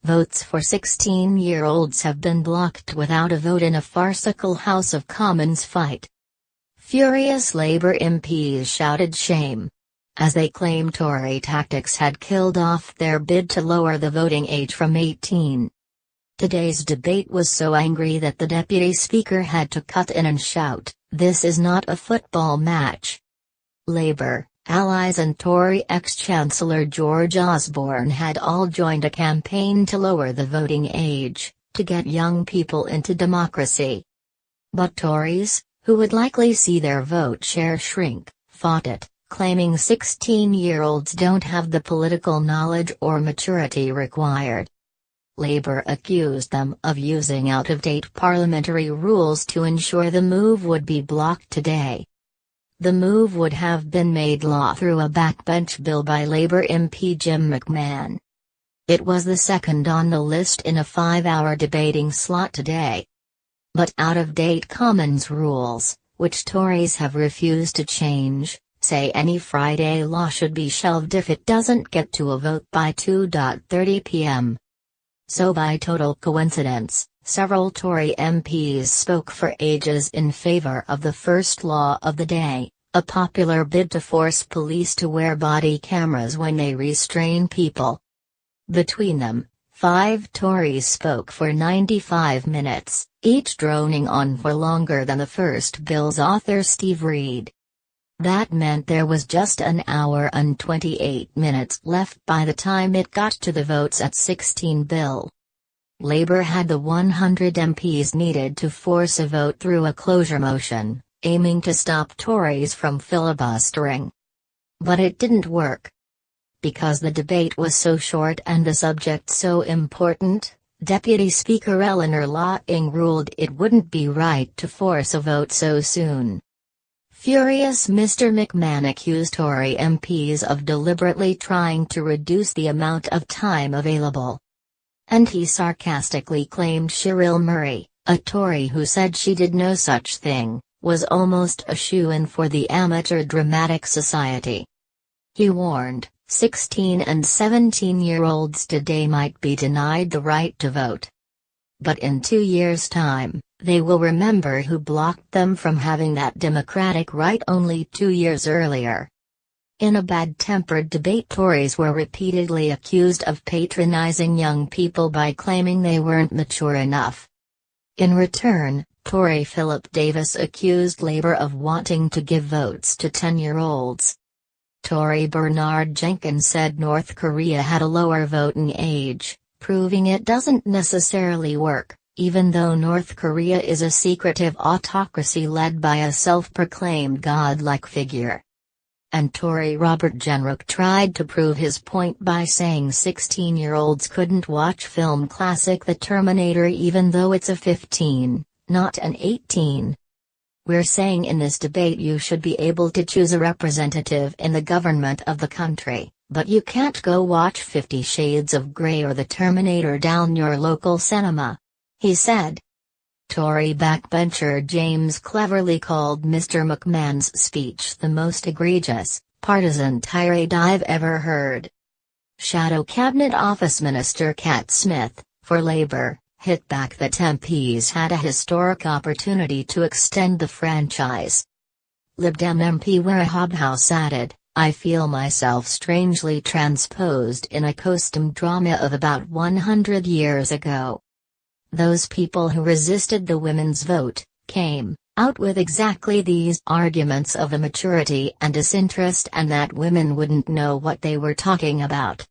Votes for 16-year-olds have been blocked without a vote in a farcical House of Commons fight. Furious Labour MPs shouted shame, as they claim Tory tactics had killed off their bid to lower the voting age from 18. Today's debate was so angry that the Deputy Speaker had to cut in and shout, "This is not a football match." Labour, allies and Tory ex-Chancellor George Osborne had all joined a campaign to lower the voting age, to get young people into democracy. But Tories, who would likely see their vote share shrink, fought it, claiming 16-year-olds don't have the political knowledge or maturity required. Labour accused them of using out-of-date parliamentary rules to ensure the move would be blocked today. The move would have been made law through a backbench bill by Labour MP Jim McMahon. It was the second on the list in a 5-hour debating slot today. But out-of-date Commons rules, which Tories have refused to change, say any Friday law should be shelved if it doesn't get to a vote by 2:30 p.m. So by total coincidence, several Tory MPs spoke for ages in favour of the first law of the day, a popular bid to force police to wear body cameras when they restrain people. Between them, 5 Tories spoke for 95 minutes, each droning on for longer than the first bill's author Steve Reed. That meant there was just an hour and 28 minutes left by the time it got to the votes at 16 bill. Labour had the 100 MPs needed to force a vote through a closure motion, aiming to stop Tories from filibustering. But it didn't work. Because the debate was so short and the subject so important, Deputy Speaker Eleanor Laing ruled it wouldn't be right to force a vote so soon. Furious Mr. McMahon accused Tory MPs of deliberately trying to reduce the amount of time available. And he sarcastically claimed Cheryl Murray, a Tory who said she did no such thing, was almost a shoo-in for the Amateur Dramatic Society. He warned, 16 and 17-year-olds today might be denied the right to vote. But in 2 years' time, they will remember who blocked them from having that democratic right only 2 years earlier. In a bad-tempered debate, Tories were repeatedly accused of patronizing young people by claiming they weren't mature enough. In return, Tory Philip Davis accused Labour of wanting to give votes to 10-year-olds. Tory Bernard Jenkins said North Korea had a lower voting age, proving it doesn't necessarily work, even though North Korea is a secretive autocracy led by a self-proclaimed godlike figure. And Tory Robert Jenrick tried to prove his point by saying 16-year-olds couldn't watch film classic The Terminator even though it's a 15, not an 18. We're saying in this debate you should be able to choose a representative in the government of the country, but you can't go watch 50 Shades of Grey or The Terminator down your local cinema, he said. Tory backbencher James cleverly called Mr. McMahon's speech the most egregious, partisan tirade I've ever heard. Shadow Cabinet Office Minister Cat Smith, for Labour, hit back that MPs had a historic opportunity to extend the franchise. Lib Dem MP Wara Hobhouse added, "I feel myself strangely transposed in a costume drama of about 100 years ago. Those people who resisted the women's vote, came out with exactly these arguments of immaturity and disinterest and that women wouldn't know what they were talking about.